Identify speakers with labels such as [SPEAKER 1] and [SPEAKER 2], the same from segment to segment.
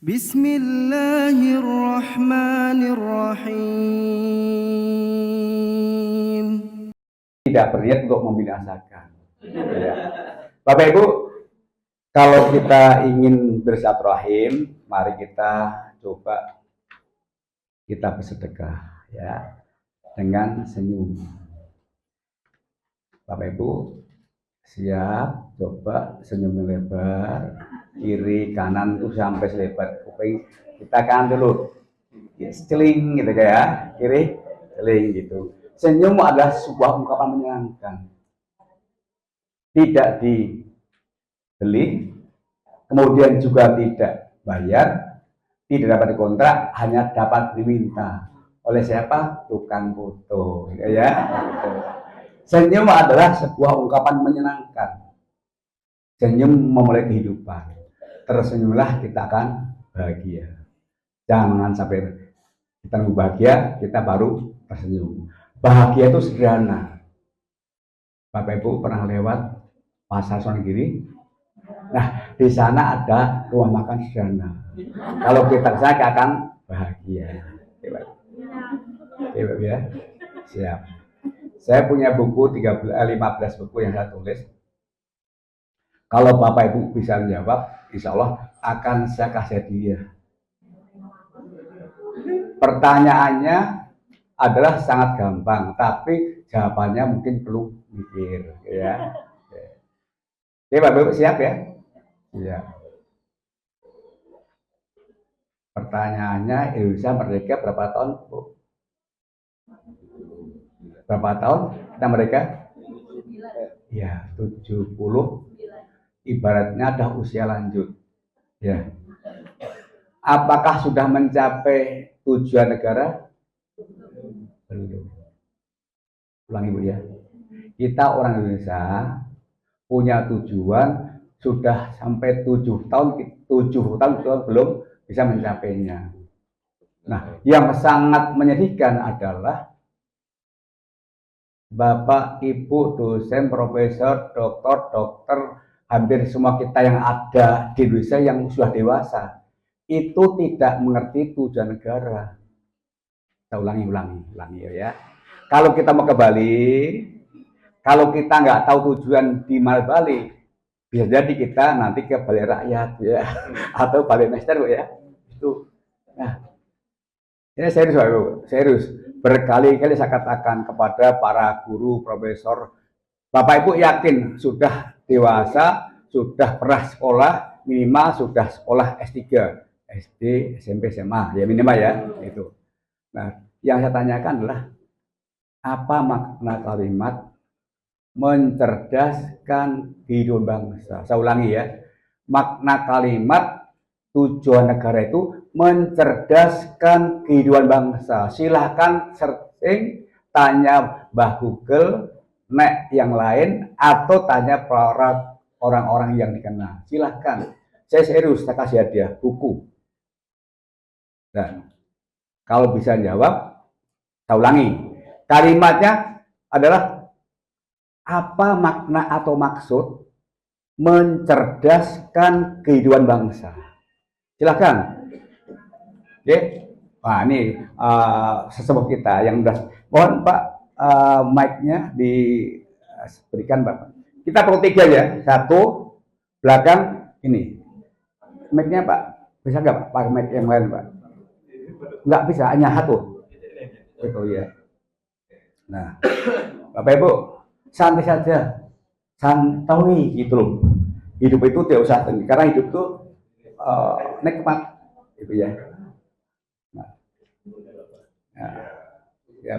[SPEAKER 1] Bismillahirrahmanirrahim.
[SPEAKER 2] Tidak berniat untuk membinasakan. Ya. Bapak Ibu, kalau kita ingin bersilaturahim, mari kita coba kita bersedekah ya dengan senyum. Bapak Ibu siap, coba senyum lebar, kiri kanan tuh sampai selebar kuping. Kita kanan dulu, celing gitu ya, kiri celing gitu. Senyum adalah sebuah ungkapan menyenangkan. Tidak dibeli, kemudian juga tidak bayar, tidak dapat dikontrak, hanya dapat diminta. Oleh siapa? Tukang foto, ya. Senyum adalah sebuah ungkapan menyenangkan. Senyum memulai kehidupan. Tersenyumlah kita akan bahagia. Jangan sampai kita nunggu bahagia, kita baru tersenyum. Bahagia itu sederhana. Bapak Ibu pernah lewat Pasar Sonegiri? Nah, di sana ada rumah makan sederhana. Kalau kita ke sana akan bahagia. Oke, ya. Siap. Saya punya buku 15 buku yang saya tulis. Kalau Bapak Ibu bisa menjawab, insya Allah akan saya kasih hadiah. Pertanyaannya adalah sangat gampang, tapi jawabannya mungkin perlu mikir, ya. Oke, Bapak Ibu siap ya? Iya. Pertanyaannya, Indonesia merdeka berapa tahun, Bu? Berapa tahun kita merdeka? Ya, 70. Ibaratnya ada usia lanjut. Ya. Apakah sudah mencapai tujuan negara? Belum. Ulangi Bu ya. Kita orang Indonesia punya tujuan sudah sampai 7 tahun belum bisa mencapainya. Nah, yang sangat menyedihkan adalah Bapak, Ibu, dosen, profesor, dokter, hampir semua kita yang ada di Indonesia yang sudah dewasa, itu tidak mengerti tujuan negara. Kita ulangi ya. Kalau kita mau ke Bali, kalau kita nggak tahu tujuan di mana Bali, bisa jadi kita nanti ke Balai Rakyat ya, atau Balai Master ya. Itu. Nah, ini serius. Berkali-kali saya katakan kepada para guru, profesor, Bapak Ibu yakin sudah dewasa, sudah pernah sekolah, minimal sudah sekolah S3, SD, SMP, SMA, ya minimal ya, itu. Nah, yang saya tanyakan adalah apa makna kalimat mencerdaskan kehidupan bangsa? Saya ulangi ya, makna kalimat tujuan negara itu mencerdaskan kehidupan bangsa. Silahkan searching, tanya Mbah Google, nek yang lain, atau tanya para orang-orang yang dikenal. Silahkan. Saya serius, saya kasih hadiah buku. Dan kalau bisa jawab, saya ulangi. Kalimatnya adalah apa makna atau maksud mencerdaskan kehidupan bangsa. Silahkan. Oke. Nah, ini sesepuh kita yang udah. Mohon Pak, mic-nya diberikan Pak. Kita perlu 3 ya. 1, belakang ini. Mic-nya Pak. Bisa nggak Pak pakai mic yang lain Pak? Nggak bisa, hanya 1. Itu ya. Nah, Bapak Ibu, santai saja. Santai gitu loh. Hidup itu tidak usah tinggi, karena hidup itu nikmat gitu ya. Nah, ya.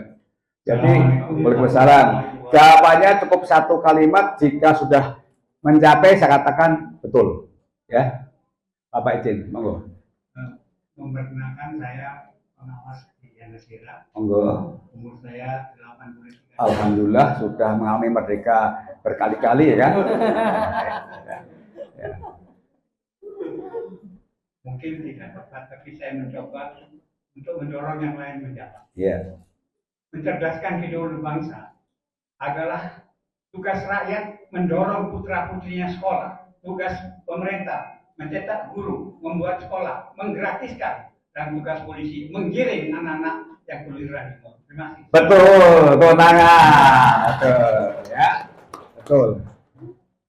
[SPEAKER 2] Jadi Waalaikumsalam. Jawabannya cukup 1 kalimat, jika sudah mencapai saya katakan betul ya. Bapak izin, monggo.
[SPEAKER 3] Memperkenalkan saya pengawas di Yanasira.
[SPEAKER 2] Monggo.
[SPEAKER 3] Umur saya 83.
[SPEAKER 2] Alhamdulillah sudah mengalami merdeka berkali-kali ya. Ya.
[SPEAKER 3] Mungkin tidak tepat, tapi saya mencoba untuk mendorong yang lain menjawab.
[SPEAKER 2] Yeah.
[SPEAKER 3] Mencerdaskan kehidupan bangsa adalah tugas rakyat mendorong putra-putrinya sekolah. Tugas pemerintah mencetak guru, membuat sekolah, menggratiskan, dan tugas polisi menggiring anak-anak yang keluyuran itu. Terima kasih.
[SPEAKER 2] Betul, kewenangan. Betul, ya. Betul.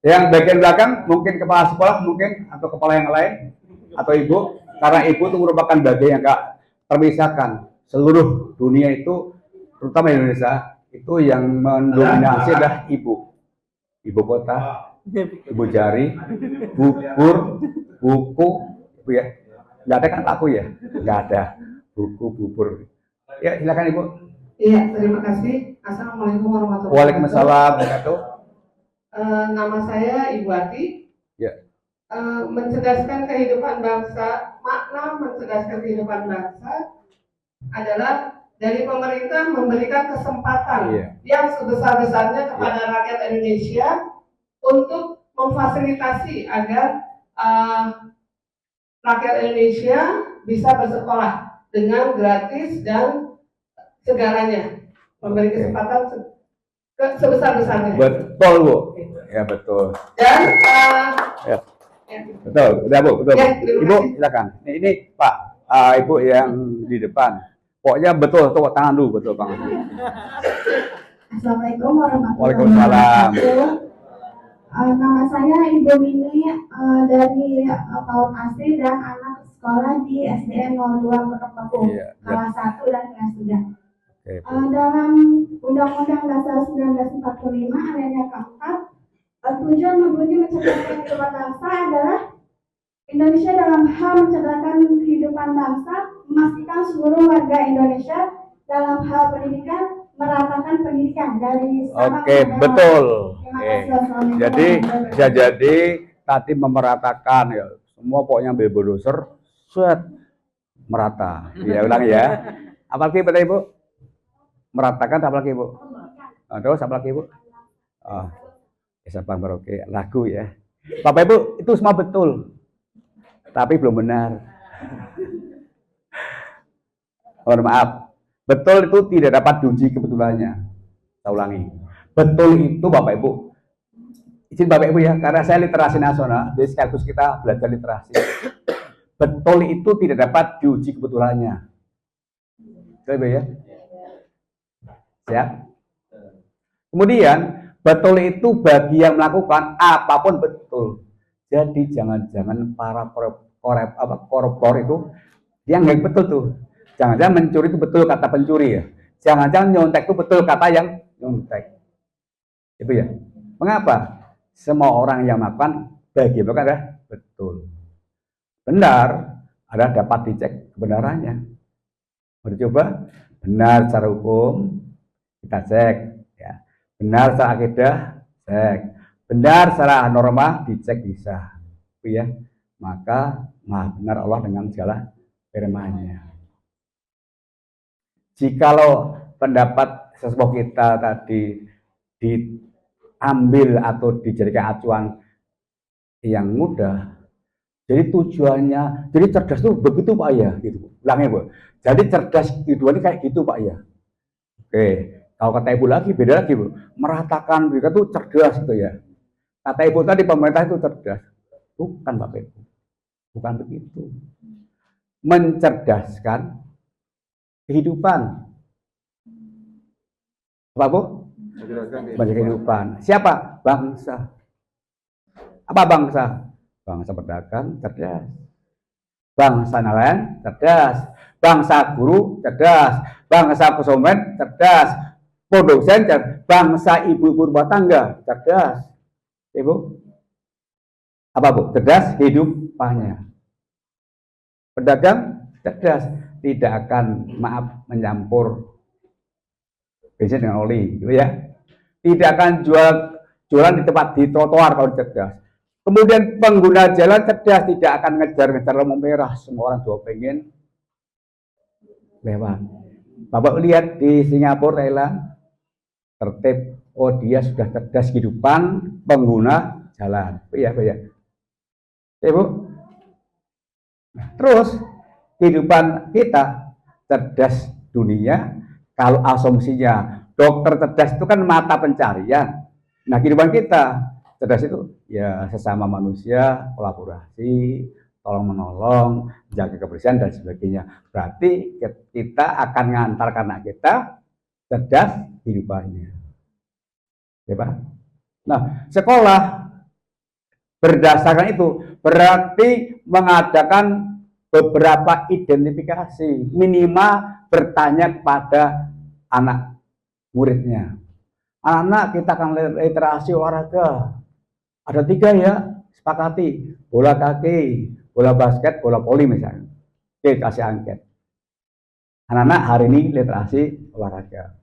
[SPEAKER 2] Yang bagian belakang mungkin kepala sekolah mungkin atau kepala yang lain atau ibu, karena ibu itu merupakan bagian yang gak terpisahkan. Seluruh dunia itu, terutama Indonesia, itu yang mendominasi adalah ibu. Ibu kota, ibu jari, bubur, buku, ibu ya. Nggak ada kan aku ya? Nggak ada. Buku, bubur. Ya silakan ibu.
[SPEAKER 1] Iya, terima kasih. Assalamualaikum warahmatullahi wabarakatuh.
[SPEAKER 2] Waalaikumsalam warahmatullahi.
[SPEAKER 1] Nama saya Ibu Ati.
[SPEAKER 2] Ya.
[SPEAKER 1] Mencerdaskan kehidupan bangsa, makna mencerdaskan kehidupan bangsa adalah dari pemerintah memberikan kesempatan yang sebesar-besarnya kepada rakyat Indonesia untuk memfasilitasi agar rakyat Indonesia bisa bersekolah dengan gratis dan segalanya, memberi kesempatan sebesar-besarnya.
[SPEAKER 2] Betul bu, ya betul.
[SPEAKER 1] Dan
[SPEAKER 2] ya. Betul, udah bu, betul.
[SPEAKER 1] Ya,
[SPEAKER 2] ibu silakan. Ini Pak, ibu yang di depan. Pokoknya betul, tuh tangan dulu, betul bang.
[SPEAKER 4] Assalamualaikum warahmatullahi
[SPEAKER 2] Waalaikumsalam.
[SPEAKER 4] wabarakatuh. Nama saya Ibu Mini dari PAUD Asri dan anak sekolah di SDN 02 Pondok Paku, kelas 1 dan kelas 3. Dalam Undang-Undang Dasar 1945 ayatnya keempat, tujuan membunyi mencerdaskan kehidupan bangsa adalah Indonesia dalam hal mencerdaskan kehidupan bangsa, memastikan seluruh warga Indonesia dalam hal pendidikan, meratakan pendidikan dari Sabang
[SPEAKER 2] Oke, betul. Jadi bisa jadi tadi memeratakan ya, semua pokoknya bebodoser, set merata. Ya ulang ya. Apalagi pada ibu? Meratakan apalagi ibu? Terus apalagi ibu? Sabang Merauke, lagu ya. Bapak ibu itu semua betul, tapi belum benar. Mohon maaf, betul itu tidak dapat diuji kebetulannya. Saya ulangi, betul itu Bapak Ibu. Izin Bapak Ibu ya, karena saya literasi nasional, jadi sekaligus kita belajar literasi. Betul itu tidak dapat diuji kebetulannya. Coba ya. Siap. Kemudian betul itu bagi yang melakukan apapun betul. Jadi jangan-jangan para koruptor itu yang betul tuh. Jangan-jangan mencuri itu betul kata pencuri ya. Jangan-jangan nyontek itu betul kata yang nyontek. Itu ya. Mengapa? Semua orang yang melakukan bagi mereka adalah betul. Benar adalah dapat dicek kebenarannya. Mau dicoba? Benar secara hukum kita cek ya. Benar secara akidah cek. Benar secara norma dicek bisa. Itu ya. Maka maha benar Allah dengan segala firman-Nya. Jikalau pendapat sesepuh kita tadi diambil atau dijadikan acuan yang mudah, jadi tujuannya, jadi cerdas itu begitu Pak ya, gitu. Ulangnya Bu. Jadi cerdas tujuannya kayak gitu Pak ya. Oke, kalau kata Ibu lagi beda lagi Bu. Meratakan mereka tuh cerdas gitu ya. Kata Ibu tadi pemerintah itu cerdas, bukan Bapak Ibu, bukan begitu. Mencerdaskan kehidupan. Apa Bu? Kehidupan. Siapa? Bangsa. Apa bangsa? Bangsa pedagang cerdas. Bangsa nelayan cerdas. Bangsa guru cerdas. Bangsa konsumen cerdas. Produsen cerdas. Bangsa ibu-ibu rumah tangga cerdas. Ibu? Apa Bu? Cerdas hidupannya. Pedagang cerdas. Tidak akan menyampur bensin dengan oli, gitu ya. Tidak akan jualan di tempat di trotoar kalau cerdas. Kemudian pengguna jalan cerdas, tidak akan ngejar-ngejar lampu merah. Semua orang juga pengen lewat. Bapak lihat di Singapura, Thailand, tertib. Oh dia sudah cerdas kehidupan pengguna jalan. Iya, ya. Ibu. Nah, terus kehidupan kita cerdas dunia, kalau asumsinya dokter cerdas itu kan mata pencarian. Nah kehidupan kita Cerdas itu ya sesama manusia, kolaborasi, tolong menolong, jaga kebersihan dan sebagainya. Berarti kita akan mengantarkan anak kita cerdas kehidupannya. Ya Pak? Nah, sekolah berdasarkan itu berarti mengadakan beberapa identifikasi, minimal bertanya kepada anak muridnya. Anak kita akan literasi olahraga. Ada 3 ya, sepakati. Bola kaki, bola basket, bola voli misalnya. Oke, kasih angket. Anak-anak hari ini literasi olahraga.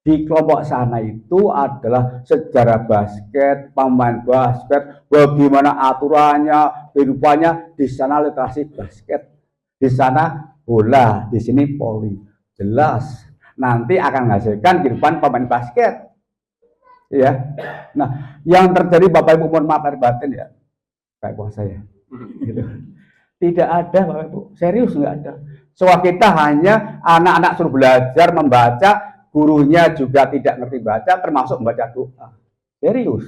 [SPEAKER 2] Di kelompok sana itu adalah sejarah basket, pemain basket, bagaimana aturannya, kehidupannya. Di sana literasi basket, di sana bola, di sini voli. Jelas, nanti akan menghasilkan kehidupan pemain basket. Ya, nah yang terjadi Bapak Ibu mohon maaf lahir batin ya, kayak puasa ya, gitu. Tidak ada Bapak Ibu, serius nggak ada. Soal kita hanya anak-anak suruh belajar membaca, gurunya juga tidak ngerti baca, termasuk membaca doa. Serius,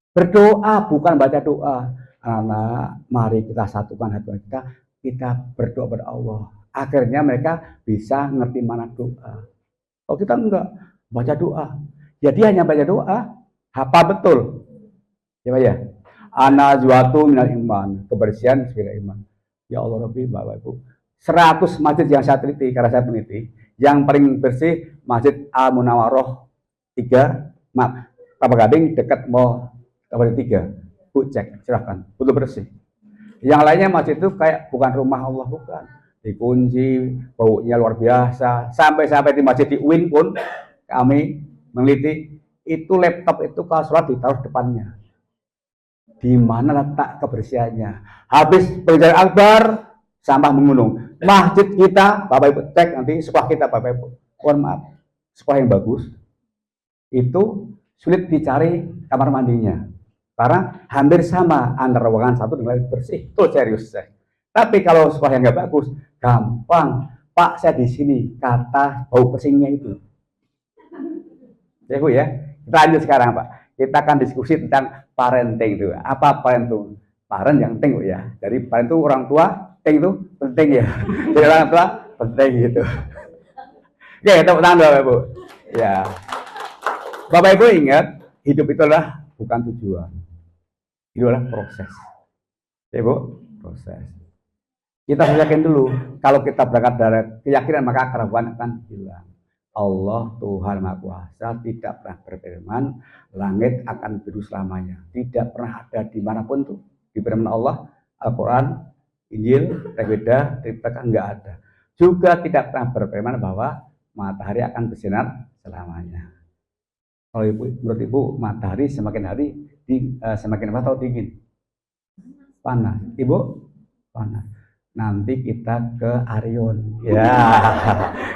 [SPEAKER 2] berdoa bukan baca doa. Anak, mari kita satukan hati kita berdoa kepada Allah. Akhirnya mereka bisa ngerti mana doa. Oh kita enggak baca doa. Jadi hanya baca doa, hafal betul. Ya Pak ya. Anazwatu minal iman, kebersihan sebagai iman. Ya Allah Rabbi, Bapak Ibu. 100 masjid yang saya teliti, karena saya peneliti, yang paling bersih Masjid Al Munawaroh 3, maaf, Kelapa Gading dekat Mall Kelapa 3. Bu cek, silahkan, betul bersih. Yang lainnya masjid itu kayak bukan rumah Allah, bukan. Dikunci, baunya luar biasa. Sampai di masjid di UIN pun kami meneliti itu laptop itu kalau sholat ditaruh depannya. Di mana letak kebersihannya? Habis pelajaran akbar, sampah menggunung. Masjid kita, Bapak Ibu cek nanti sekolah kita Bapak Ibu. Mohon maaf, sekolah yang bagus itu sulit dicari kamar mandinya. Karena hampir sama antara ruangan satu dengan lain bersih. Itu serius saya. Tapi kalau sekolah yang nggak bagus, gampang. Pak saya di sini kata bau pesingnya itu. Ya Bu ya, kita lanjut sekarang Pak. Kita akan diskusi tentang parenting itu. Apa parenting? Parent yang penting Bu ya. Dari parent itu orang tua, ting itu penting ya. Jadi orang tua penting gitu. Oke, tepuk tangan Bapak Ibu. Ya. Bapak Ibu ingat, hidup itu adalah bukan tujuan. Itu adalah proses. Ya Bu, proses. Kita harus yakin dulu. Kalau kita berangkat dari keyakinan maka keraguan akan hilang. Allah Tuhan Maha Kuasa tidak pernah berfirman langit akan biru selamanya. Tidak pernah ada dimanapun tuh di firman Allah, Al-Quran, Injil, Tawhid, Tripitaka enggak ada. Juga tidak pernah berfirman bahwa matahari akan bersinar selamanya. Kalau menurut Ibu matahari semakin hari semakin apa atau dingin? Panas. Ibu? Panas. Nanti kita ke Arion. Ya,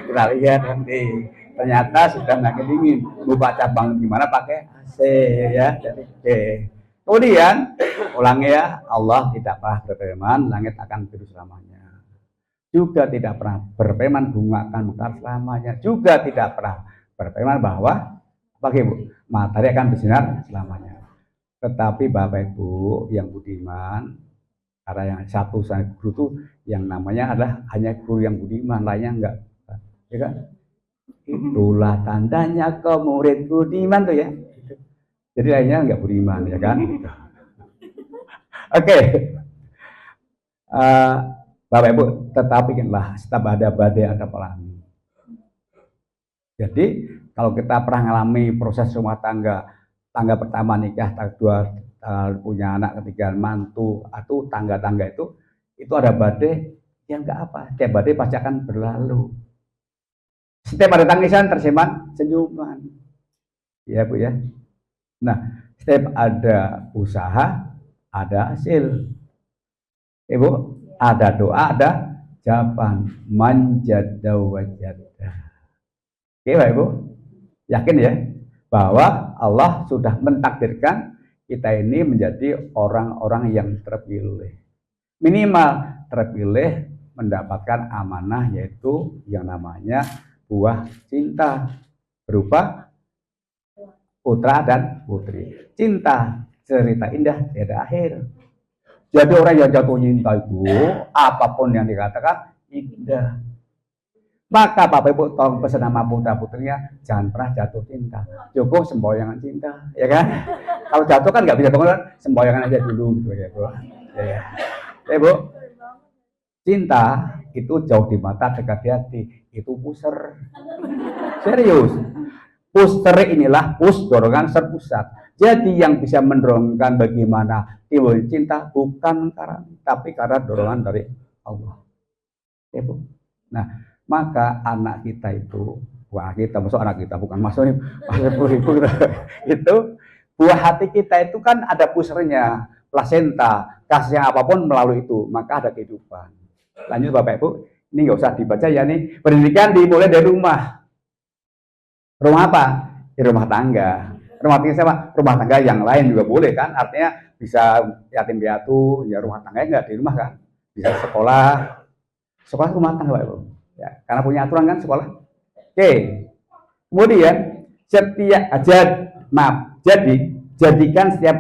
[SPEAKER 2] kita lihat nanti. Ternyata sudah makin dingin. Mau baca banget gimana pakai AC ya. Jadi, oke. Kemudian ulangi ya, Allah tidak pernah berfirman langit akan biru selamanya. Juga tidak pernah berfirman bunga akan mekar selamanya. Juga tidak pernah berfirman bahwa matahari akan bersinar selamanya. Tetapi Bapak Ibu yang budiman, karena yang satu saya guru itu yang namanya adalah hanya guru yang budiman, lainnya enggak, ya kan? Itulah tandanya ke murid budiman tuh ya. Jadi lainnya enggak budiman, ya kan? Oke. Bapak Ibu, tetapi lah setiap ada badai ada pelangi. Jadi kalau kita pernah mengalami proses rumah tangga pertama nikah, tangga kedua punya anak, ketiga mantu, atau tangga-tangga itu ada badai, ya enggak apa, setiap badai pasti akan berlalu. Setiap ada tangisan tersimpan senyuman, ya Bu ya. Nah, setiap ada usaha ada hasil, Ibu, ada doa ada jawaban, manjada wajada. Oke Pak Ibu, yakin ya bahwa Allah sudah mentakdirkan kita ini menjadi orang-orang yang terpilih. Minimal terpilih mendapatkan amanah yaitu yang namanya buah cinta berupa putra dan putri. Cinta cerita indah tiada akhir. Jadi orang yang jatuh cinta itu, apapun yang dikatakan indah. Maka Bapak Ibu tolong pesan sama putra putrinya, jangan pernah jatuh cinta. Cukup semboyangan cinta, ya kan? Kalau jatuh kan nggak bisa bangun, semboyangan aja dulu, gitu ya, Bu. Ya, Bu. Cinta itu jauh di mata, dekat di hati. Itu puser. Serius. Puser inilah pus dorongan serpusat. Jadi yang bisa mendorongkan bagaimana timbul cinta bukan tapi karena dorongan dari Allah. Ya, Bu. Nah, maka anak kita itu, buah kita, maksud anak kita bukan maksudnya itu buah hati kita itu kan ada pusernya, plasenta, kasihnya apapun melalui itu, maka ada kehidupan. Lanjut Bapak Ibu, ini nggak usah dibaca ya nih. Pendidikan dimulai dari rumah. Rumah apa? Di rumah tangga. Rumah tangga siapa? Rumah tangga yang lain juga boleh kan? Artinya bisa yatim piatu, ya rumah tangga nggak di rumah kan? Bisa sekolah rumah tangga Bapak Ibu. Ya, karena punya aturan kan sekolah. Oke. Kemudian jadikan setiap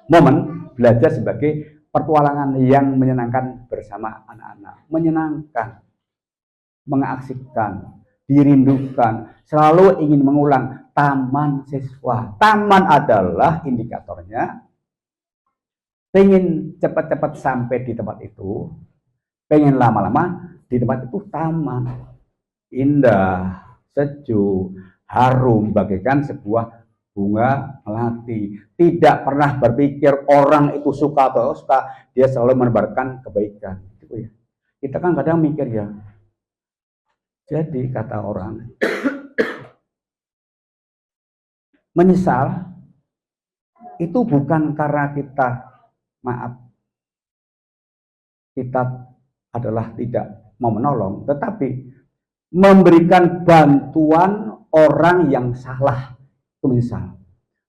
[SPEAKER 2] momen belajar sebagai pertualangan yang menyenangkan bersama anak-anak. Menyenangkan, mengasihkan, dirindukan, selalu ingin mengulang taman siswa. Taman adalah indikatornya pengen cepat-cepat sampai di tempat itu, pengen lama-lama di tempat itu taman, indah, sejuk, harum, bagaikan sebuah bunga melati. Tidak pernah berpikir orang itu suka atau suka, dia selalu menebarkan kebaikan. Gitu ya. Kita kan kadang mikir ya. Jadi kata orang, menyesal itu bukan karena kita adalah tidak mau menolong, tetapi memberikan bantuan orang yang salah. Itu misal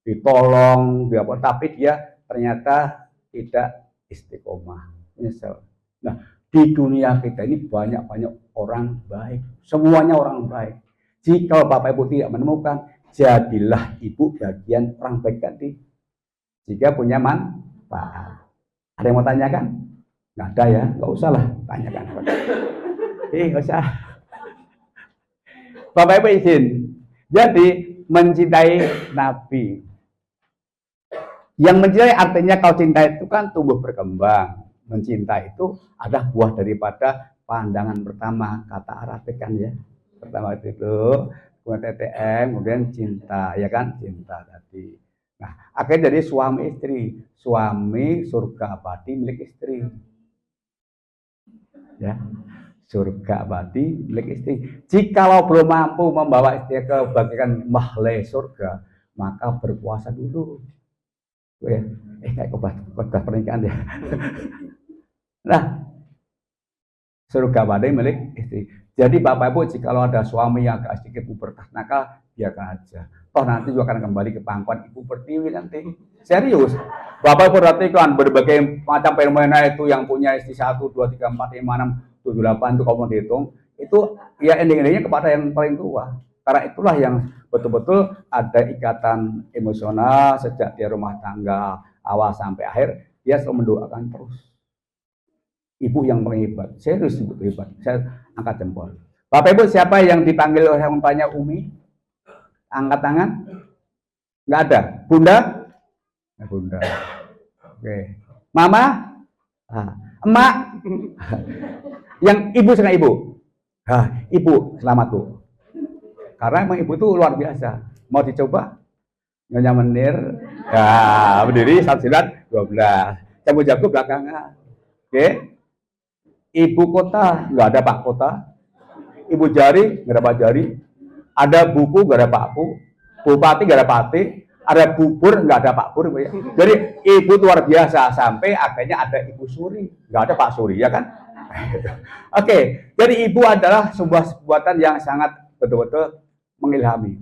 [SPEAKER 2] ditolong, tapi dia ternyata tidak istiqomah. Misal, nah di dunia kita ini banyak orang baik, semuanya orang baik. Jika Bapak Ibu tidak menemukan, jadilah ibu bagian orang baik tadi. Jika punya manfaat. Ada yang mau tanyakan? Nggak ada ya, nggak usah lah tanyakan. Nggak usah. Bapak Ibu izin. Jadi mencintai Nabi. Yang mencintai artinya kalau cinta itu kan tumbuh berkembang. Mencinta itu adalah buah daripada pandangan pertama, kata Arabik kan ya. Pertama itu kemudian TTM, kemudian cinta, ya kan, cinta tadi. Nah, akhirnya jadi suami istri, suami surga abadi milik istri. Ya, surga abadi milik istri. Jikalau belum mampu membawa istri ke bagian mahlai surga, maka berpuasa dulu. Kayak khotbah pernikahan ya. Nah, surga abadi milik istri. Jadi Bapak Ibu, jikalau ada suami yang agak sedikit pubertas nakal, biarkan aja. Toh nanti juga akan kembali ke pangkuan ibu pertiwi nanti. Serius. Bapak perhatikan berbagai macam fenomena itu yang punya istri 1, 2, 3, 4, 5, 6, 7, 8 itu kalau mau dihitung, itu ya ending-endingnya kepada yang paling tua. Karena itulah yang betul-betul ada ikatan emosional sejak dia rumah tangga awal sampai akhir, dia selalu mendoakan terus. Ibu yang paling hebat, serius ibu hebat. Saya angkat jempol. Bapak Ibu, siapa yang dipanggil oleh orang tuanya Umi? Angkat tangan. Nggak ada. Bunda? Bunda. Oke. Mama? Emak? Yang ibu sama ibu? Ibu, selamat Bu. Karena emang ibu itu luar biasa. Mau dicoba? Nyonya Menir. Ya, berdiri 1 12. Jago-jago belakangan. Oke. Ibu kota, nggak ada Pak Kota. Ibu jari, nggak ada Pak Jari. Ada buku, nggak ada Pak Bu. Bupati, nggak ada Pati. Ada bubur, nggak ada Pak Pur. Jadi ibu luar biasa. Sampai akhirnya ada Ibu Suri. Nggak ada Pak Suri, ya kan? Oke, jadi ibu adalah sebuah buatan yang sangat betul-betul mengilhami.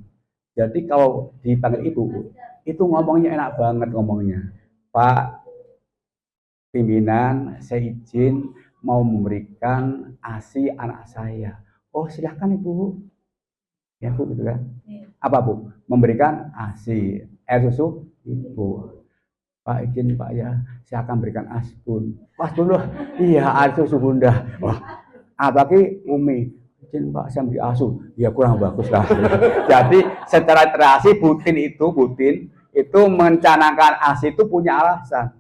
[SPEAKER 2] Jadi kalau dipanggil ibu, itu ngomongnya enak banget ngomongnya. Pak pimpinan, saya izin mau memberikan ASI anak saya. Oh silahkan Ibu. Ya Bu gitu kan. Apa Bu? Memberikan ASI air susu Ibu. Pak izin Pak ya, saya akan berikan asbun. Asbun loh, iya asu Bunda. Wah, apalagi Umi, izin Pak saya beri asu, ya kurang bagus lah. Jadi secara terasi Butin itu mencanangkan ASI itu punya alasan,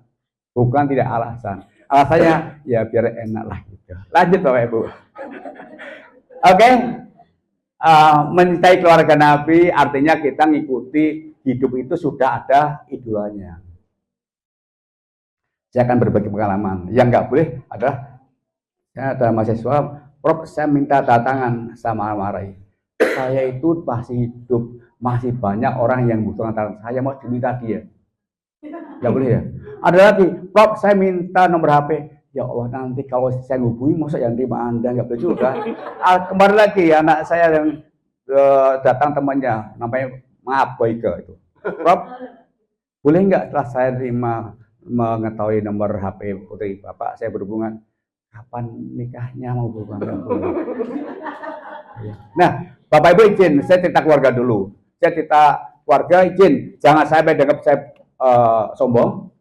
[SPEAKER 2] bukan tidak alasan. Alasannya ya biar enak lah gitu. Lanjut Bapak Ibu. Oke. Mencintai keluarga Nabi artinya kita ngikuti hidup itu sudah ada idolanya. Saya akan berbagi pengalaman. Yang nggak boleh adalah saya ada mahasiswa, Prof, saya minta datangan sama almarhum. Saya itu masih hidup, masih banyak orang yang butuh tangan saya, mau diminta dia. Nggak boleh ya. Ada lagi, Prof, saya minta nomor HP. Ya Allah, nanti kalau saya ngubungi, masa yang terima Anda, nggak boleh juga. Kemarin lagi anak saya yang datang temannya, namanya Maboika itu. Prof, boleh nggak setelah saya terima mengetahui nomor HP putri Bapak, saya berhubungan, kapan nikahnya mau berhubungan? Nah, Bapak Ibu izin, saya cerita keluarga dulu. Saya cerita keluarga izin, jangan sampai dianggap saya sombong.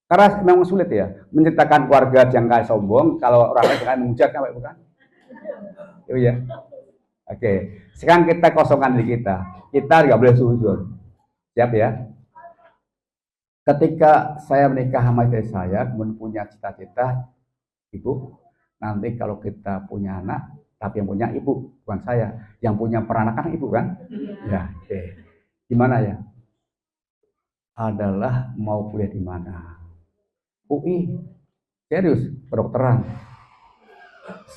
[SPEAKER 2] Karena memang sulit ya, menceritakan keluarga yang kayak sombong, kalau orang lain akan menghujat, Bapak Ibu kan? Itu ya. Oke, sekarang kita kosongkan diri kita. Kita nggak boleh suzon. Siap ya? Ketika saya menikah sama istri saya, kemudian punya cita-cita, Ibu, nanti kalau kita punya anak, tapi yang punya ibu, bukan saya, yang punya peranakan ibu kan? Ya, oke. Gimana ya? Adalah mau kuliah di mana? UI, serius, kedokteran.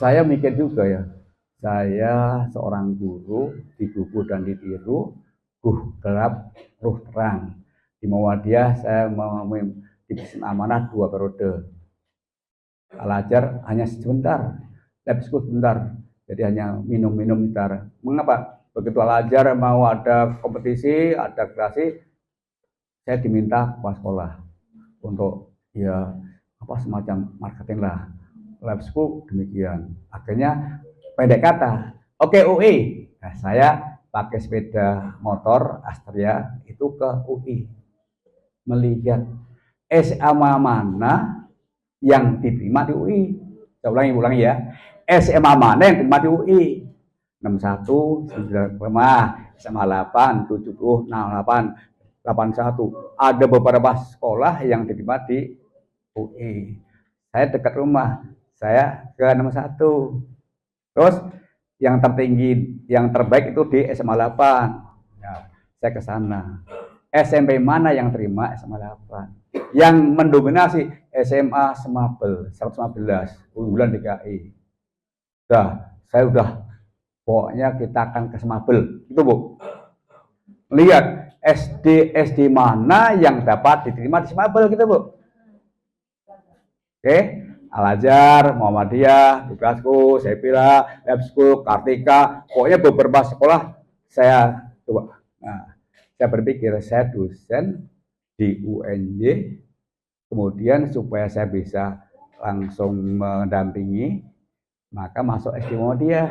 [SPEAKER 2] Saya mikir juga ya, saya seorang guru, digugu dan ditiru, gelap, ruh terang. Di Muhammadiyah saya memimpin amanah 2 periode. Al-Azhar hanya sebentar, lab school sebentar, jadi hanya minum-minum sebentar. Mengapa? Begitu Al-Azhar mau ada kompetisi, ada kreasi, saya diminta kepala sekolah untuk ya apa semacam marketing lah. Lab school demikian. Akhirnya pendek kata, oke UI. Nah, saya pakai sepeda motor Astria itu ke UI. Melihat SMA mana yang diterima di UI. Saya ulangi ya. SMA mana yang diterima di UI? 61, 95, SMA 8, 70, 68, 81. Ada beberapa sekolah yang diterima di UI. Saya dekat rumah, saya ke 61. Terus yang tertinggi, yang terbaik itu di SMA 8. Ya, saya ke sana. SMP mana yang terima SMA 8? Yang mendominasi SMA Semabel 115, unggulan DKI. Saya udah pokoknya kita akan ke Semabel, itu Bu. Lihat SD mana yang dapat diterima di Semabel gitu Bu. Oke, Al-Azhar, Muhammadiyah, Tugasku, Sepira, Lab School, Kartika, pokoknya beberapa sekolah saya coba. Nah, saya berpikir saya dosen di UNJ, kemudian supaya saya bisa langsung mendampingi, maka masuk SD Muhammadiyah.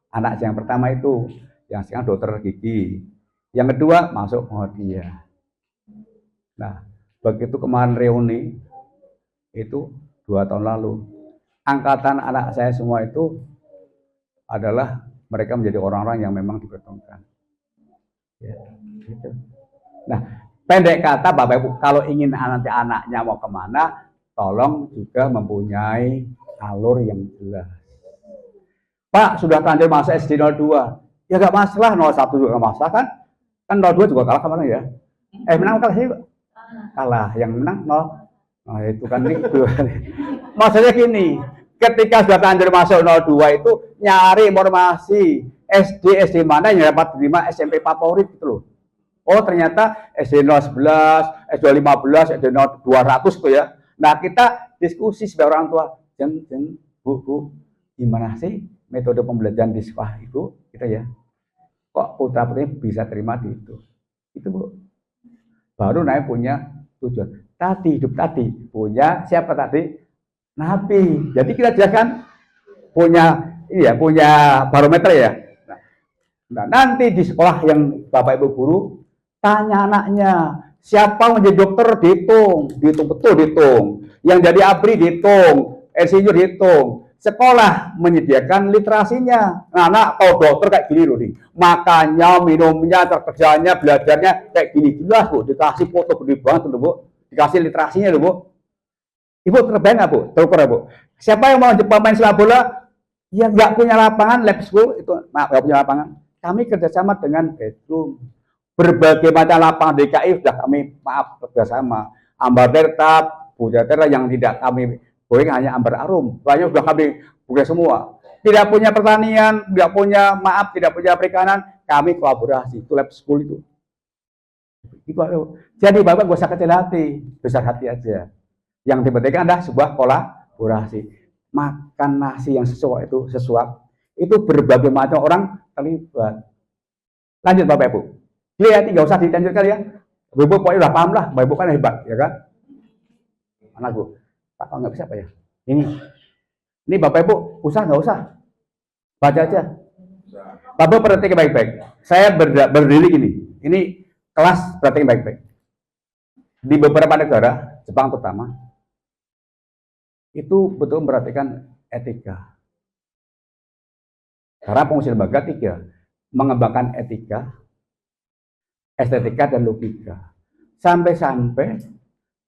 [SPEAKER 2] Anak yang pertama itu, yang sekarang dokter gigi. Yang kedua masuk Muhammadiyah. Nah, begitu kemarin reuni, itu 2 tahun lalu, angkatan anak saya semua itu adalah mereka menjadi orang-orang yang memang diperhitungkan. Ya, gitu. Nah, pendek kata Bapak Ibu, kalau ingin nanti anaknya mau kemana, tolong juga mempunyai alur yang jelas. Pak, sudah lanjut masa SD 02, ya nggak masalah, 01 juga nggak masalah kan? Kan 02 juga kalah kemana ya? Menang kalah sih, kalah, yang menang 0. Nah, itu kan itu. Maksudnya gini, ketika sudah lanjut masuk 02 itu nyari informasi SD mana yang dapat terima SMP favorit gitu loh. Oh ternyata SD 011, SD 15, SD 200 tuh ya. Nah kita diskusi sebagai orang tua, jeng bu, gimana sih metode pembelajaran di sekolah itu kita ya? Kok putra putri bisa terima di itu? Itu Bu. Baru naik punya tujuan. Tadi hidup tadi punya siapa tadi? Nabi. Jadi kita jelaskan punya barometer ya. Nah, nanti di sekolah yang Bapak Ibu guru tanya anaknya, Siapa menjadi dokter dihitung betul dihitung. Yang jadi ABRI dihitung, insinyur dihitung. Sekolah menyediakan literasinya. Anak tahu dokter kayak gini loh nih. Makannya, minumnya, kerjanya, belajarnya kayak gini. Jelas Bu, dikasih foto gede banget loh Bu. Dikasih literasinya loh Bu. Ibu terbaik nggak Bu? Terukur Bu. Siapa yang mau pemain sepak bola yang nggak punya lapangan, lab school itu nggak punya lapangan. Kami kerjasama dengan Bedroom. Berbagai macam lapangan DKI sudah kami kerjasama. Ambar Tirta, Bujatera yang tidak kami boleh hanya Ambar Arum. Banyak sudah kami buka semua. Tidak punya pertanian, tidak punya perikanan, kami kolaborasi. Itu lab school itu. Jadi Bapak gak usah kecil hati, besar hati aja. Yang dipentingkan adalah sebuah kolaborasi. Makan nasi yang sesuap itu berbagai macam orang terlibat. Lanjut Bapak Ibu. Lihat, nggak usah dilanjutkan ya. Ibu pokoknya udah paham lah, Ibu kan hebat, ya kan? Mana Bu? Pak nggak bisa apa ya? Ini Bapak Ibu, usah nggak usah, baca aja. Bapak perhatikan baik-baik. Saya berdiri gini. Ini kelas perhatikan baik-baik. Di beberapa negara, Jepang terutama, itu betul memperhatikan etika. Karena fungsi lembaga 3, mengembangkan etika, estetika, dan logika. Sampai-sampai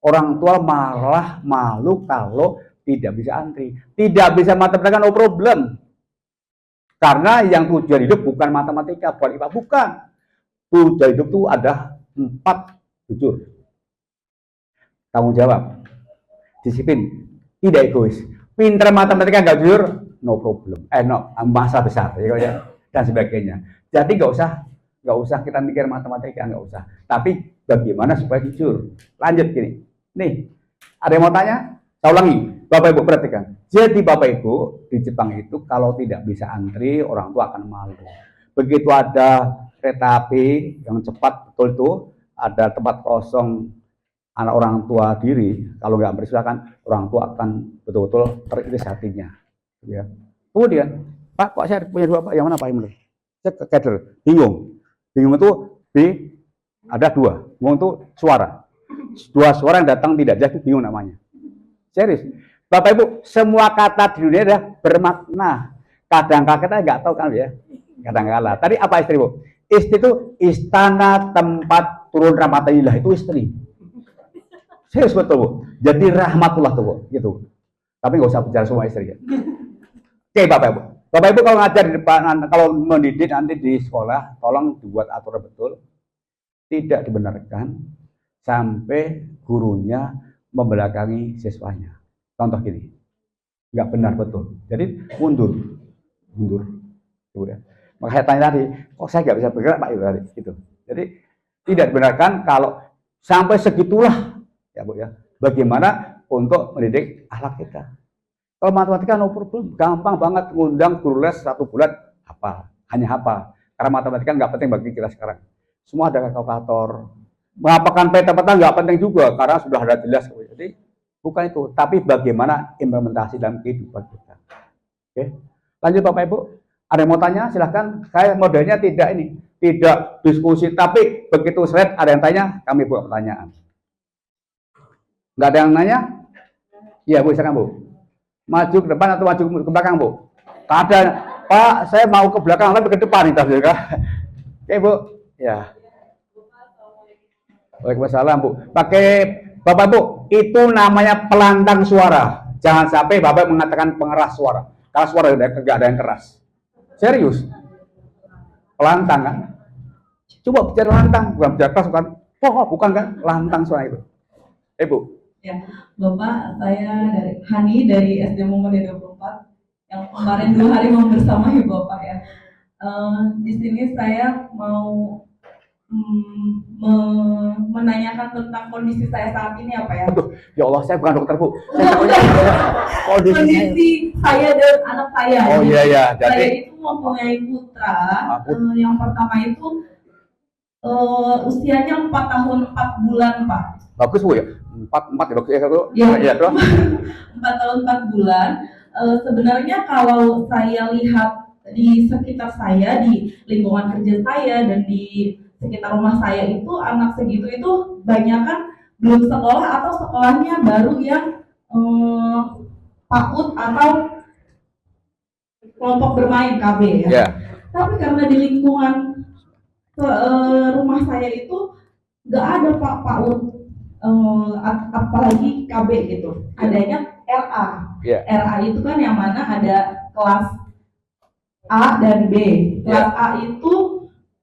[SPEAKER 2] orang tua malah malu kalau tidak bisa antri. Tidak bisa matematika, no problem. Karena yang tujuan hidup bukan matematika, bukan IPA, bukan. Tujuan hidup itu ada 4, jujur. Tanggung jawab, disiplin, tidak egois. Pinter matematika nggak jujur, no problem. Masalah besar, ya, dan sebagainya. Jadi nggak usah kita mikir matematika, nggak usah. Tapi bagaimana supaya jujur? Lanjut gini. Nih, ada yang mau tanya? Saya ulangi, Bapak Ibu perhatikan. Jadi Bapak Ibu di Jepang itu kalau tidak bisa antri, orang tua akan malu. Begitu ada kereta api yang cepat, betul itu ada tempat kosong, anak orang tua diri, kalau nggak bersilakan, orang tua akan betul-betul teriris hatinya. Ya. Kemudian, Pak, kok saya punya 2 Pak, yang mana Pak yang saya keder, bingung itu ada 2, bingung itu suara. 2 suara yang datang tidak jadi, bingung namanya. Serius, Bapak Ibu, semua kata di dunia adalah bermakna. Kadang-kadang kita nggak tahu kan ya, kadang-kala. Tadi apa istri Bu? Istri itu istana tempat turun rahmatillah, itu istri. Serius betul Bu. Jadi rahmatullah tuh Bu, gitu. Tapi nggak usah bicara semua istri ya. Oke Bapak Ibu. Bapak Ibu kalau ngajar di depan, kalau mendidik nanti di sekolah, tolong dibuat aturan betul. Tidak dibenarkan sampai gurunya membelakangi siswanya. Contoh gini, nggak benar betul. Jadi mundur. Gitu ya. Maka saya tanya tadi, kok saya nggak bisa bergerak Pak Ibu tadi, gitu. Jadi tidak dibenarkan kalau sampai segitulah. Ya Bu ya, bagaimana untuk mendidik akhlak kita. Kalau matematika no problem, gampang banget ngundang guru les 1 bulan hanya hafal. Karena matematika nggak penting bagi kita sekarang. Semua ada kalkulator. Mengapakan peta-peta nggak penting juga karena sudah ada jelas. Jadi bukan itu, tapi bagaimana implementasi dalam kehidupan kita. Oke, lanjut Bapak Ibu. Ada yang mau tanya? Silahkan. Saya modelnya tidak diskusi, tapi begitu slide ada yang tanya, kami buat pertanyaan. Nggak ada yang nanya? Iya Bu, silakan Bu. Maju ke depan atau maju ke belakang Bu? Tak ada, Pak, saya mau ke belakang tapi ke depan nih juga. Oke Bu, ya. Waalaikumsalam Bu. Pakai Bapak Bu, itu namanya pelantang suara. Jangan sampai Bapak mengatakan pengeras suara. Karena suara nggak ada yang keras. Serius. Pelantang kan? Coba bicara lantang, bukan bicara keras bukan? Oh, bukan kan? Lantang suara itu. Bu.
[SPEAKER 5] Ya, Bapak, saya dari Hani dari SD Muhammadiyah 24 yang kemarin 2 hari mau bersama Ibu Bapak ya. Di sini saya mau menanyakan tentang kondisi saya saat ini apa ya?
[SPEAKER 2] Aduh, ya Allah, saya bukan dokter Bu.
[SPEAKER 5] Kondisi saya dan anak saya.
[SPEAKER 2] Oh iya ya,
[SPEAKER 5] jadi
[SPEAKER 2] jadi
[SPEAKER 5] saya itu mempunyai putra. Yang pertama itu usianya 4 tahun 4 bulan Pak.
[SPEAKER 2] Bagus Bu ya. 4 ya bagus ya Bu.
[SPEAKER 5] Ya, 4 tahun 4 bulan. Sebenarnya kalau saya lihat di sekitar saya, di lingkungan kerja saya dan di sekitar rumah saya itu anak segitu itu banyak kan belum sekolah atau sekolahnya baru yang PAUD atau kelompok bermain KB ya.
[SPEAKER 2] Ya.
[SPEAKER 5] Tapi karena di lingkungan rumah saya itu nggak ada Pak PAUD, apalagi KB gitu. Adanya RA.
[SPEAKER 2] Ya.
[SPEAKER 5] RA itu kan yang mana ada kelas A dan B. Kelas A itu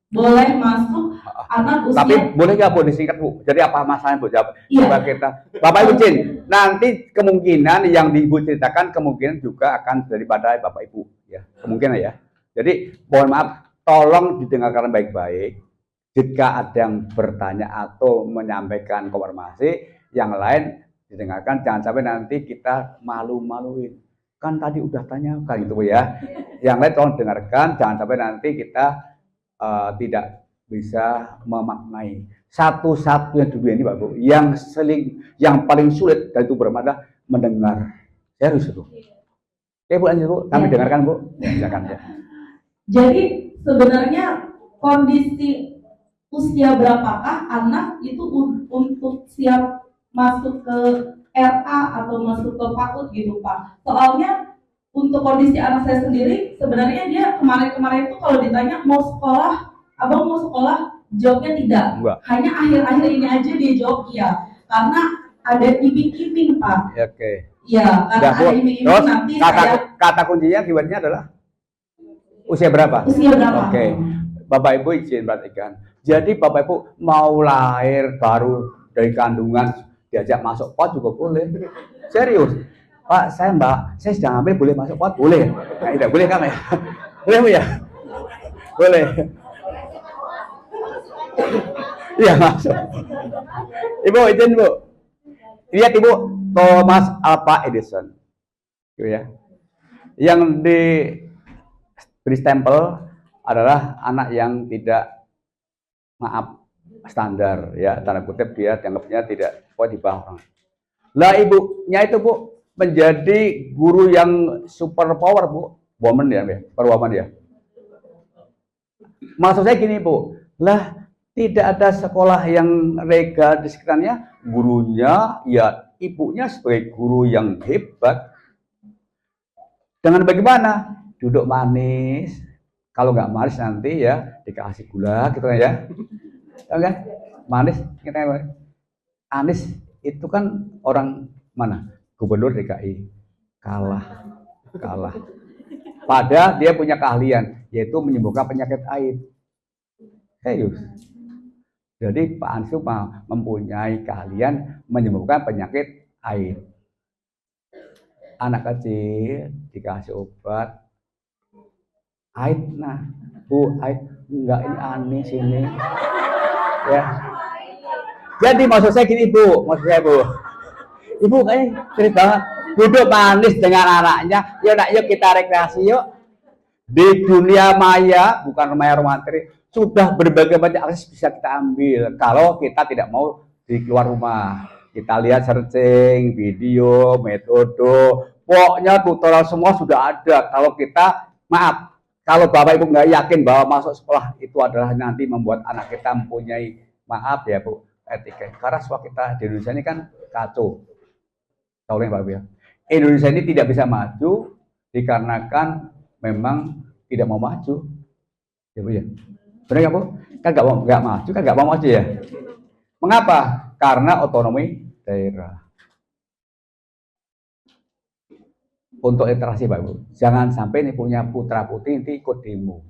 [SPEAKER 5] boleh masuk anak usia.
[SPEAKER 2] Tapi boleh nggak Bu disingkat Bu? Jadi apa masalahnya Bu? Jawab.
[SPEAKER 5] Iya.
[SPEAKER 2] Coba kita. Bapak Ibu izin. Nanti kemungkinan yang Ibu ceritakan kemungkinan juga akan daripada Bapak Ibu ya. Kemungkinan ya. Jadi mohon maaf, tolong didengarkan baik-baik. Jika ada yang bertanya atau menyampaikan konfirmasi, yang lain didengarkan. Jangan sampai nanti kita malu-maluin. Kan tadi udah tanyakan gitu ya. Yang lain tolong dengarkan. Jangan sampai nanti kita tidak bisa memaknai. Satu-satunya dunia ini Pak Bu, yang paling sulit dari itu bermata mendengar. Serius itu. Oke Bu, lanjut Bu. Kami dengarkan Bu. Ya, silakan ya.
[SPEAKER 5] Jadi sebenarnya kondisi usia berapakah anak itu untuk siap masuk ke RA atau masuk ke PAUD gitu Pak? Soalnya untuk kondisi anak saya sendiri sebenarnya dia kemarin-kemarin itu kalau ditanya mau sekolah, abang mau sekolah, jawabnya tidak.
[SPEAKER 2] Enggak.
[SPEAKER 5] Hanya akhir-akhir ini aja dia jawab iya, karena ada iming-iming Pak.
[SPEAKER 2] Oke.
[SPEAKER 5] Iya, karena ada iming-iming
[SPEAKER 2] Terus
[SPEAKER 5] nanti
[SPEAKER 2] kata kuncinya keywordnya adalah usia berapa?
[SPEAKER 5] Usia berapa?
[SPEAKER 2] Oke. Bapak Ibu izin perhatikan. Jadi Bapak Ibu mau lahir baru dari kandungan diajak masuk PAUD juga boleh. Serius. Pak, saya sedang hamil, boleh masuk PAUD? Boleh. Nah, tidak boleh kan ya? Boleh Bu ya? Boleh. Iya masuk. Ibu izin Bu. Lihat Ibu, Thomas Alva Edison. Gitu ya. Yang diberi stempel adalah anak yang tidak standar ya, tanda kutip dia dianggapnya tidak di bawah orang. Lah ibunya itu Bu menjadi guru yang super power Bu, woman ya, perwoman ya. Maksud saya gini Bu, lah tidak ada sekolah yang legal di sekitarnya, gurunya ya ibunya sebagai guru yang hebat. Dengan bagaimana? Duduk manis, kalau nggak manis nanti ya dikasih gula gitu ya. Oke, manis kita Anies itu kan orang mana? Gubernur DKI. Kalah. Padahal dia punya keahlian yaitu menyembuhkan penyakit AIDS. Serius. Jadi Pak Anies mempunyai keahlian menyembuhkan penyakit AIDS. Anak kecil dikasih obat AIDS, nah Bu AIDS enggak, ini Anies ini ya. Jadi maksud saya gini Bu, Ibu kayaknya cerita duduk manis dengan anaknya, yuk nak yuk kita rekreasi yuk. Di dunia maya, bukan maya romantis, sudah berbagai macam akses bisa kita ambil kalau kita tidak mau di keluar rumah. Kita lihat searching, video, metode, pokoknya tutorial semua sudah ada. Kalau kita, maaf, kalau Bapak Ibu nggak yakin bahwa masuk sekolah itu adalah nanti membuat anak kita mempunyai, maaf ya Bu, etika. Karena sekolah kita di Indonesia ini kan kacau. Tahu ya Pak Bu ya? Indonesia ini tidak bisa maju dikarenakan memang tidak mau maju. Ya Bu ya? Benar nggak Bu? Kan nggak maju, kan nggak mau maju ya? Mengapa? Karena otonomi daerah. Untuk literasi Pak Bu, jangan sampai ini punya putra putri nanti ikut demo.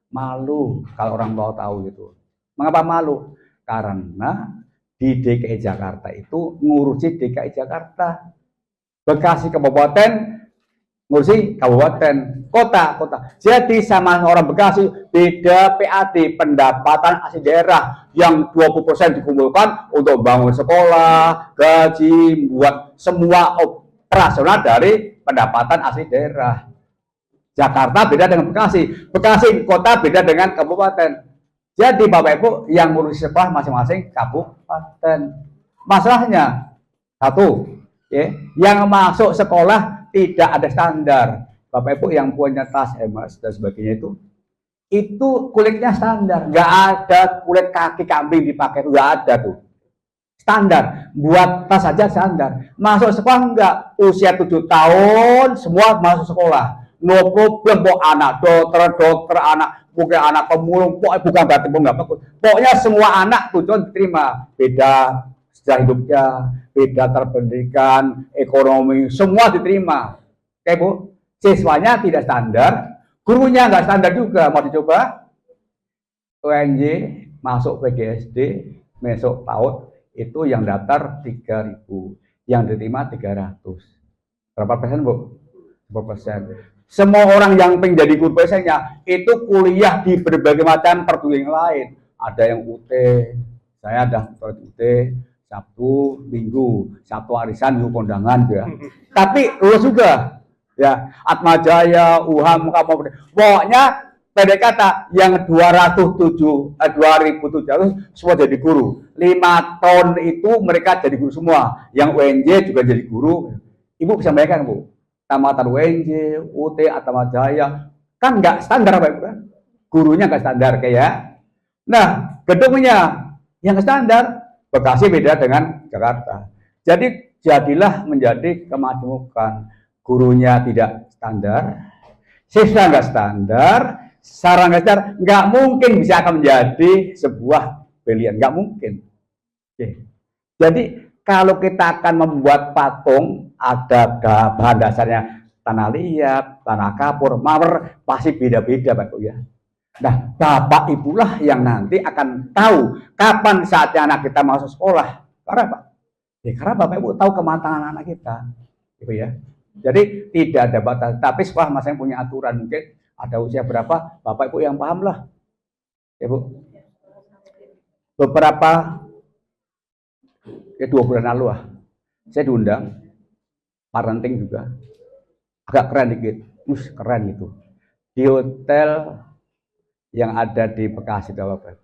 [SPEAKER 2] Malu kalau orang tua tahu gitu. Mengapa malu? Karena di DKI Jakarta itu ngurusi DKI Jakarta. Bekasi kabupaten ngurusi kabupaten, kota. Jadi sama orang Bekasi beda PAD, pendapatan asli daerah, yang 20% dikumpulkan untuk bangun sekolah, gaji, buat semua operasional dari pendapatan asli daerah. Jakarta beda dengan Bekasi kota beda dengan kabupaten. Jadi Bapak Ibu yang ngurusi sekolah masing-masing kabupaten. Masalahnya satu, ya, yang masuk sekolah tidak ada standar. Bapak Ibu yang punya tas, emas dan sebagainya itu itu kulitnya standar, nggak ada kulit kaki kambing dipakai, nggak ada tuh. Standar, buat tas saja standar. Masuk sekolah enggak, usia 7 tahun semua masuk sekolah. No problem, kok anak dokter, anak bukan anak pemulung, pokoknya bukan berarti enggak bagus. Pokoknya semua anak tujuan diterima. Beda sejarah hidupnya, beda terpendidikan, ekonomi, semua diterima. Oke Bu, siswanya tidak standar, gurunya enggak standar juga. Mau dicoba? UNJ masuk PGSD, masuk PAUD, itu yang daftar 3.000, yang diterima 300. Berapa persen Bu? Berapa persen? Semua orang yang pengen jadi guru biasanya itu kuliah di berbagai macam perguruan yang lain. Ada yang UT, saya ada UT, Sabtu, Minggu, Sabtu arisan, Minggu kondangan ya. Tapi lulus juga, ya. Atmajaya, UHAM, pokoknya pendek kata yang 2007 semua jadi guru. 5 tahun itu mereka jadi guru semua. Yang UNJ juga jadi guru. Ibu bisa bayangkan Bu, tamatan UNJ, UT, Atmajaya kan nggak standar Pak Ibu kan? Gurunya nggak standar kayak. Nah, gedungnya yang standar, Bekasi beda dengan Jakarta. Jadi jadilah menjadi kemajemukan. Gurunya tidak standar, siswa nggak standar, sarang dasar nggak mungkin bisa akan menjadi sebuah pilihan, nggak mungkin. Oke. Jadi kalau kita akan membuat patung, ada bahan dasarnya tanah liat, tanah kapur, marmer, pasti beda-beda Pak Ibu ya. Nah, Bapak Ibulah yang nanti akan tahu kapan saatnya anak kita masuk sekolah. Karena Pak, ya karena Bapak Ibu tahu kematangan anak kita, gitu ya. Jadi tidak ada batas, tapi sekolah masing-masing punya aturan. Mungkin ada usia berapa, Bapak Ibu yang paham lah. Ya Bu. Beberapa, ya 2 bulan lalu lah, saya diundang, parenting juga, agak keren dikit, keren gitu. Di hotel yang ada di Bekasi, Bapak,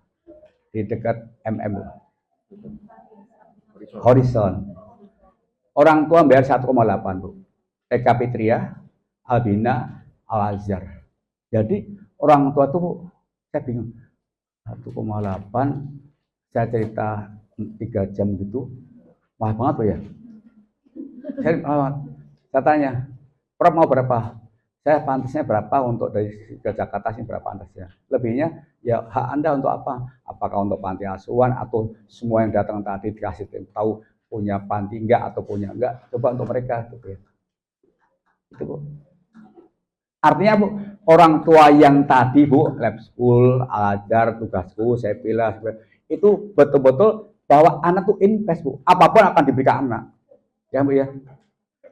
[SPEAKER 2] di dekat MM, Horizon. Orang tua bayar 1,8 Bu, TK Fitria, Albina, Al-Azhar. Jadi orang tua tuh saya bingung, 1,8, saya cerita 3 jam gitu, mahal banget tuh ya. Saya tanya, Prof mau berapa? Saya pantasnya berapa untuk dari ke Jakarta sini, berapa pantasnya? Lebihnya ya hak Anda untuk apa? Apakah untuk panti asuhan atau semua yang datang tadi dikasih tahu punya panti enggak atau punya enggak? Coba untuk mereka gitu ya. Itu Bu. Artinya Bu, orang tua yang tadi Bu, lab school, ajar, tugasku, saya pilih, itu betul-betul bahwa anak tuh invest Bu, apapun akan diberikan anak, ya Bu ya,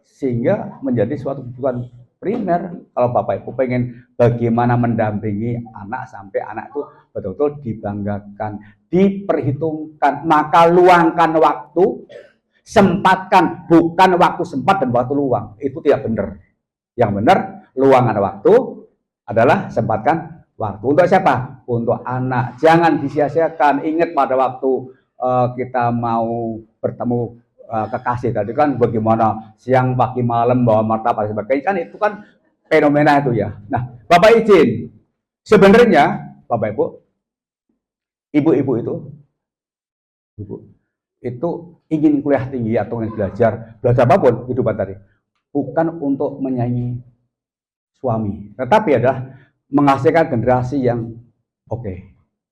[SPEAKER 2] sehingga menjadi suatu kebutuhan primer. Kalau Bapak Ibu pengen bagaimana mendampingi anak sampai anak itu betul-betul dibanggakan, diperhitungkan, maka luangkan waktu, sempatkan, bukan waktu sempat dan waktu luang, itu tidak benar. Yang benar, luangkan waktu adalah sempatkan waktu. Untuk siapa? Untuk anak. Jangan disia-siakan. Ingat pada waktu kita mau bertemu kekasih tadi kan bagaimana siang, pagi, malam, bawa martabak dan sebagainya, kan itu kan fenomena itu ya. Nah, Bapak izin, sebenarnya Bapak Ibu, ibu-ibu itu ingin kuliah tinggi atau ingin belajar apapun kehidupan tadi, bukan untuk menyaingi suami, tetapi adalah menghasilkan generasi yang oke,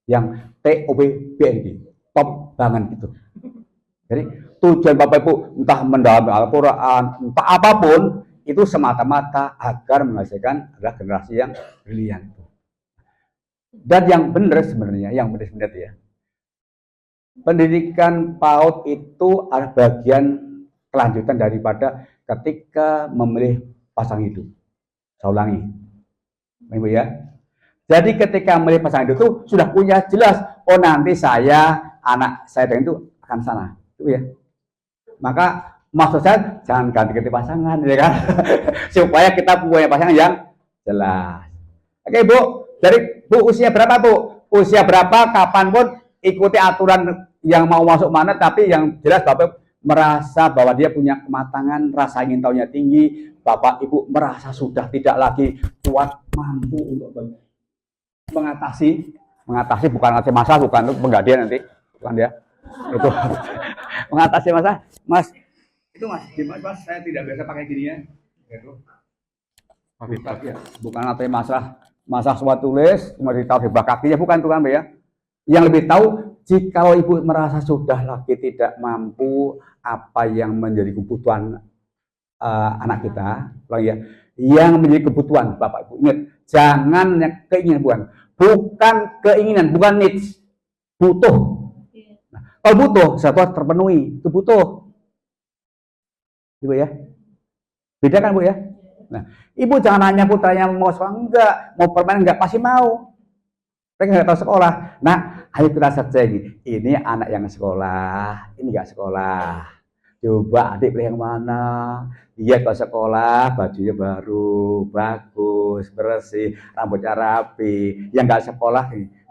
[SPEAKER 2] yang TOP-BNG, top banget gitu. Jadi tujuan Bapak Ibu entah mendalami Al-Quran, entah apapun, itu semata-mata agar menghasilkan adalah generasi yang brilian. Dan yang benar sebenarnya, yang benar ya, pendidikan PAUD itu adalah bagian kelanjutan daripada ketika memilih pasangan hidup. Saya ulangi, Ibu ya. Jadi ketika memilih pasangan hidup itu sudah punya jelas, oh nanti saya, anak saya dan itu akan sana. Itu ya. Maka maksud saya jangan ganti-ganti pasangan ya kan. Supaya kita punya pasangan yang jelas. Oke Bu, dari Bu usia berapa Bu? Usia berapa, kapanpun ikuti aturan yang mau masuk mana, tapi yang jelas Bapak merasa bahwa dia punya kematangan, rasa ingin tahunya tinggi, Bapak Ibu merasa sudah tidak lagi kuat mampu untuk mengatasi bukan atasi masalah, bukan itu penggadian nanti, bukan ya. Itu mengatasi masalah, Mas. Itu Mas, saya tidak biasa pakai gini ya. Itu. Ya. Bukan atasi masalah semua tulis, cuma ditaruh di bawah kakinya, bukan tuh kan, ya. Yang lebih tahu jika ibu merasa sudah lagi tidak mampu apa yang menjadi kebutuhan anak kita, ya, yang menjadi kebutuhan Bapak Ibu. Ingat, jangan keinginan, bukan keinginan, bukan needs, butuh. Nah, kalau butuh, satu terpenuhi, itu butuh. Ibu ya, beda kan Bu ya? Nah, ibu jangan nanya putranya mau sekolah enggak, mau permanen enggak, pasti mau. Mereka nggak tahu sekolah. Nah, ayo kita searching. Ini anak yang sekolah, ini nggak sekolah. Coba adik pilih yang mana? Dia kalau sekolah bajunya baru, bagus, bersih, rambutnya rapi. Yang nggak sekolah,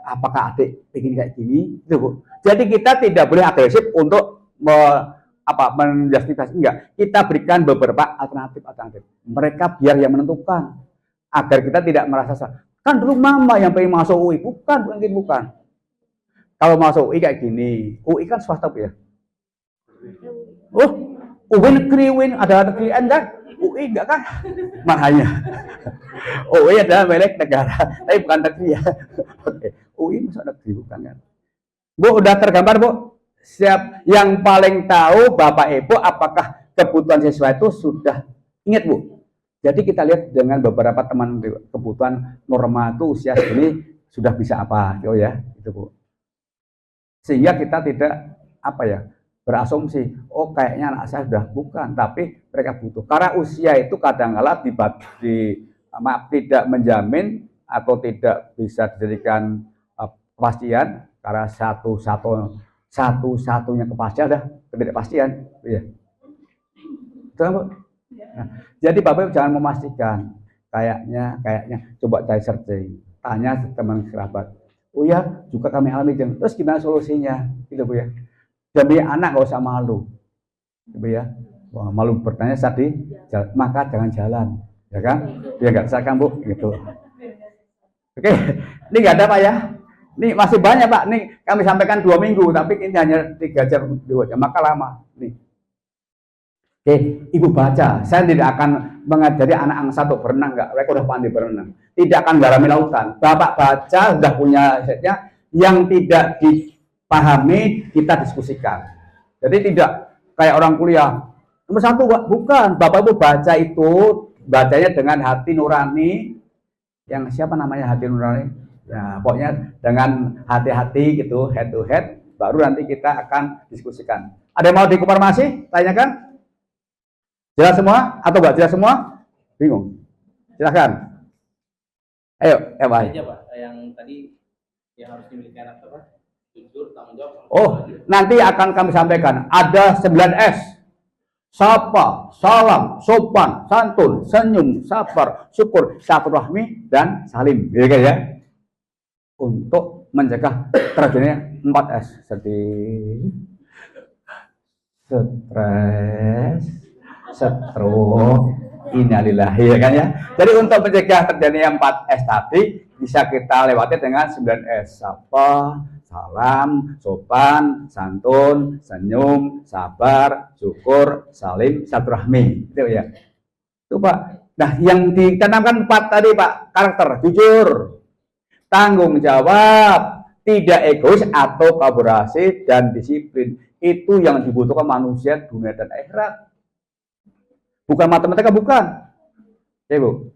[SPEAKER 2] apakah adik ingin kayak gini? Itu, Bu. Jadi kita tidak boleh agresif untuk menjustifikasi, enggak. Kita berikan beberapa alternatif. Mereka biar yang menentukan agar kita tidak merasa salah. Kan dulu mama yang pengen masuk UI, bukan. Kalau masuk UI kayak gini, UI kan swasta ya. Oh, UI negeri, ada negeri enggak? UI enggak kan? Makanya UI adalah milik negara, tapi bukan negeri ya. UI masuk negeri bukan kan? Bu, udah tergambar Bu? Siap. Yang paling tahu Bapak Ibu apakah kebutuhan siswa itu sudah ingat Bu? Jadi kita lihat dengan beberapa teman kebutuhan norma itu usia segini sudah bisa apa, gitu ya, itu Bu. Sehingga kita tidak berasumsi, oh kayaknya anak saya sudah bukan, tapi mereka butuh. Karena usia itu kadang-kala tidak menjamin atau tidak bisa dijadikan kepastian, karena satu-satunya kepastian adalah ketidakpastian, ya. Betul Bu? Nah, jadi Bapak Ibu jangan memastikan, kayaknya coba cari searching, tanya teman kerabat. Oh ya, juga kami alami, terus gimana solusinya, gitu Bu ya. Demi anak nggak usah malu, gitu ya. Wah, malu bertanya tadi, maka jangan jalan, ya kan? Biar nggak kesalahan Bu, gitu. Oke, ini nggak ada Pak ya. Ini masih banyak Pak. Nih kami sampaikan 2 minggu, tapi ini hanya 3 jam, 2 jam, maka lama. Nih. Oke, Ibu baca. Saya tidak akan mengajari anak angsa untuk berenang, enggak. Mereka udah pandai berenang. Tidak akan garami lautan. Bapak baca, sudah punya setnya. Yang tidak dipahami, kita diskusikan. Jadi tidak kayak orang kuliah. Nomor 1, bukan. Bapak Ibu baca itu, bacanya dengan hati nurani. Yang siapa namanya hati nurani? Ya, pokoknya dengan hati-hati gitu, head to head. Baru nanti kita akan diskusikan. Ada yang mau dikonfirmasi? Tanyakan. Jelas semua atau enggak jelas semua? Bingung? Silahkan. Ayo, Pak.
[SPEAKER 6] Aja Pak, yang tadi yang harus dimiliki anak apa? Jujur, tanggung jawab.
[SPEAKER 2] Oh, nanti akan kami sampaikan. Ada 9S. Sapa, salam, sopan, santun, senyum, sabar, syukur, silaturahmi, dan salim. Ya. Untuk mencegah terjadinya 4S. Sedih, stres, stroke, innalillahi, ya kan ya. Jadi untuk mencegah terjadinya 4S tadi bisa kita lewati dengan 9S. Sapa, salam, sopan, santun, senyum, sabar, syukur, salim, silaturahmi. Itu ya. Itu Pak. Nah, yang ditanamkan 4 tadi Pak, karakter, jujur, tanggung jawab, tidak egois atau kolaborasi, dan disiplin. Itu yang dibutuhkan manusia dunia dan akhirat. Bukan matematika, bukan. Ya Bu.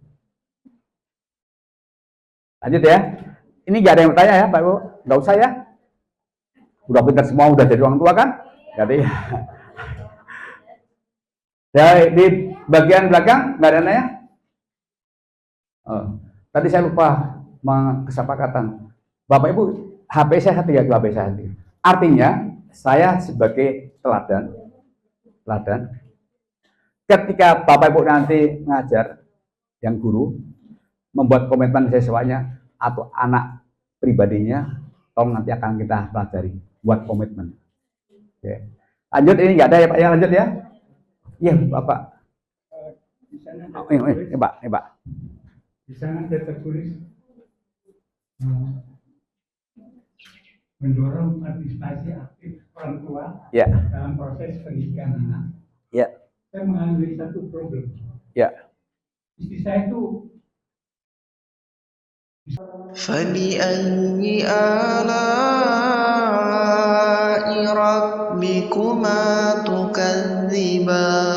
[SPEAKER 2] Lanjut ya. Ini nggak ada yang bertanya ya Pak Ibu. Nggak usah ya. Udah pintar semua, udah jadi orang tua kan. Jadi ya, di bagian belakang nggak ada yang nanya. Tadi saya lupa kesepakatan. Bapak Ibu, HP saya hati ya, HP saya hati. Artinya saya sebagai teladan. Ketika Bapak Ibu nanti ngajar, yang guru membuat komitmen siswanya atau anak pribadinya, tolong nanti akan kita pelajari, buat komitmen. Oke. Lanjut, ini nggak ada ya Pak ya, lanjut ya. Iya Bapak.
[SPEAKER 3] Di sana
[SPEAKER 2] Pak.
[SPEAKER 3] di sana ada tertulis mendorong partisipasi aktif orang tua
[SPEAKER 2] Ya.
[SPEAKER 3] dalam proses pendidikan anak.
[SPEAKER 2] Ya.
[SPEAKER 3] Saya mengalami satu problem.
[SPEAKER 2] Ya.
[SPEAKER 3] Istri saya itu
[SPEAKER 7] فبأي آلاء ربكما تكذبان